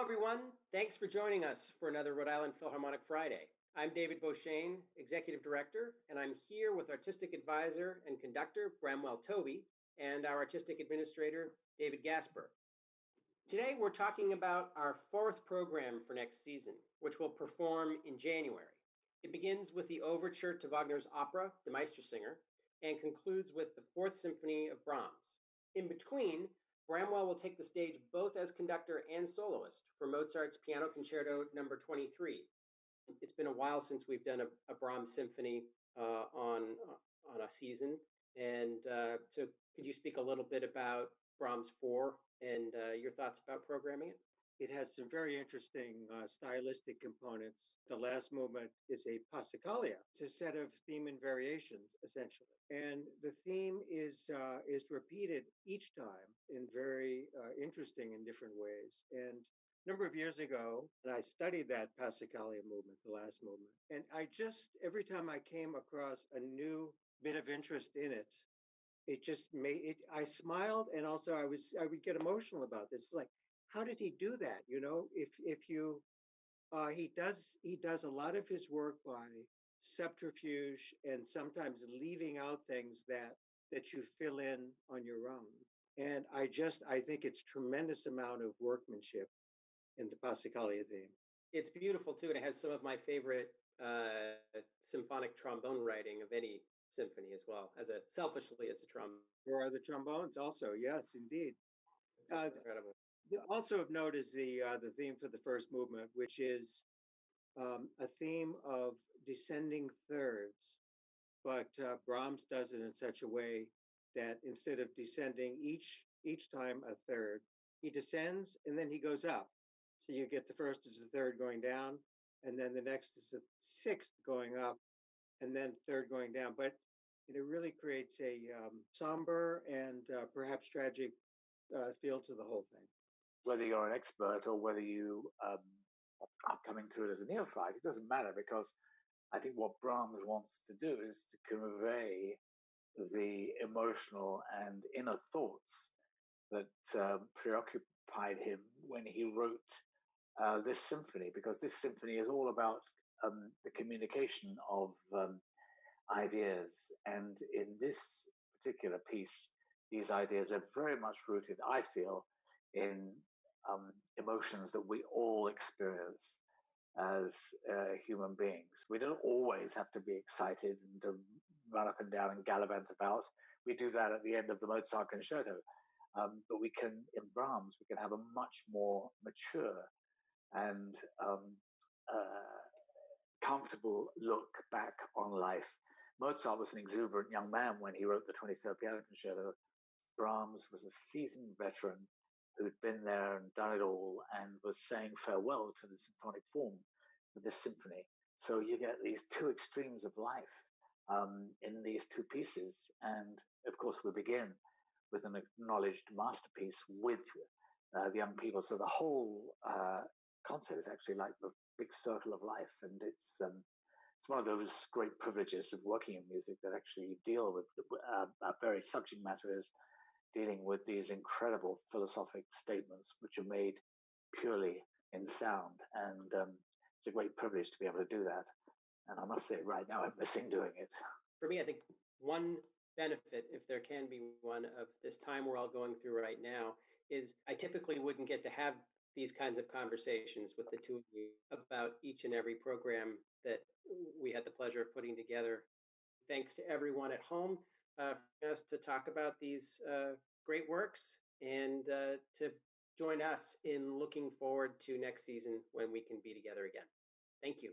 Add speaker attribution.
Speaker 1: everyone. Thanks for joining us for another Rhode Island Philharmonic Friday. I'm David Beauchesne, Executive Director, and I'm here with Artistic Advisor and Conductor Bramwell Tovey and our Artistic Administrator, David Gasper. Today, we're talking about our fourth program for next season, which will perform in January. It begins with the overture to Wagner's opera, The Meistersinger, and concludes with the Fourth Symphony of Brahms. In between, Bramwell will take the stage both as conductor and soloist for Mozart's Piano Concerto No. 23. It's been a while since we've done a Brahms symphony on a season. And so could you speak a little bit about Brahms 4 and your thoughts about programming it?
Speaker 2: It has some very interesting stylistic components. The last movement is a Passacaglia. It's a set of theme and variations, essentially. And the theme is repeated each time in very interesting and different ways. And a number of years ago, and I studied that Passacaglia movement, the last movement. And every time I came across a new bit of interest in it, it just made it, I smiled, and also I would get emotional about this. Like, how did he do that? You know, he does a lot of his work by subterfuge and sometimes leaving out things that you fill in on your own. And I think it's tremendous amount of workmanship in the Passacaglia theme.
Speaker 1: It's beautiful too, and it has some of my favorite symphonic trombone writing of any symphony as well, selfishly as a trombone.
Speaker 2: There are the trombones also, yes, indeed.
Speaker 1: It's incredible.
Speaker 2: Also of note is the theme for the first movement, which is a theme of descending thirds, but Brahms does it in such a way that instead of descending each time a third, he descends and then he goes up. So you get the first is a third going down, and then the next is a sixth going up, and then third going down. But it really creates a somber and perhaps tragic feel to the whole thing.
Speaker 3: Whether you're an expert or whether you are coming to it as a neophyte, it doesn't matter, because I think what Brahms wants to do is to convey the emotional and inner thoughts that preoccupied him when he wrote this symphony, because this symphony is all about the communication of ideas. And in this particular piece, these ideas are very much rooted, I feel, in emotions that we all experience as human beings. We don't always have to be excited and to run up and down and gallivant about. We do that at the end of the Mozart concerto. But we can, in Brahms, we can have a much more mature and comfortable look back on life. Mozart was an exuberant young man when he wrote the 23rd Piano Concerto. Brahms was a seasoned veteran who'd been there and done it all and was saying farewell to the symphonic form of this symphony. So you get these two extremes of life in these two pieces. And of course, we begin with an acknowledged masterpiece with the young people. So the whole concert is actually like the big circle of life. And it's one of those great privileges of working in music that actually you deal with our very subject matter is dealing with these incredible philosophic statements which are made purely in sound. And it's a great privilege to be able to do that. And I must say right now, I'm missing doing it.
Speaker 1: For me, I think one benefit, if there can be one, of this time we're all going through right now is I typically wouldn't get to have these kinds of conversations with the two of you about each and every program that we had the pleasure of putting together. Thanks to everyone at home for us to talk about these great works and to join us in looking forward to next season when we can be together again. Thank you.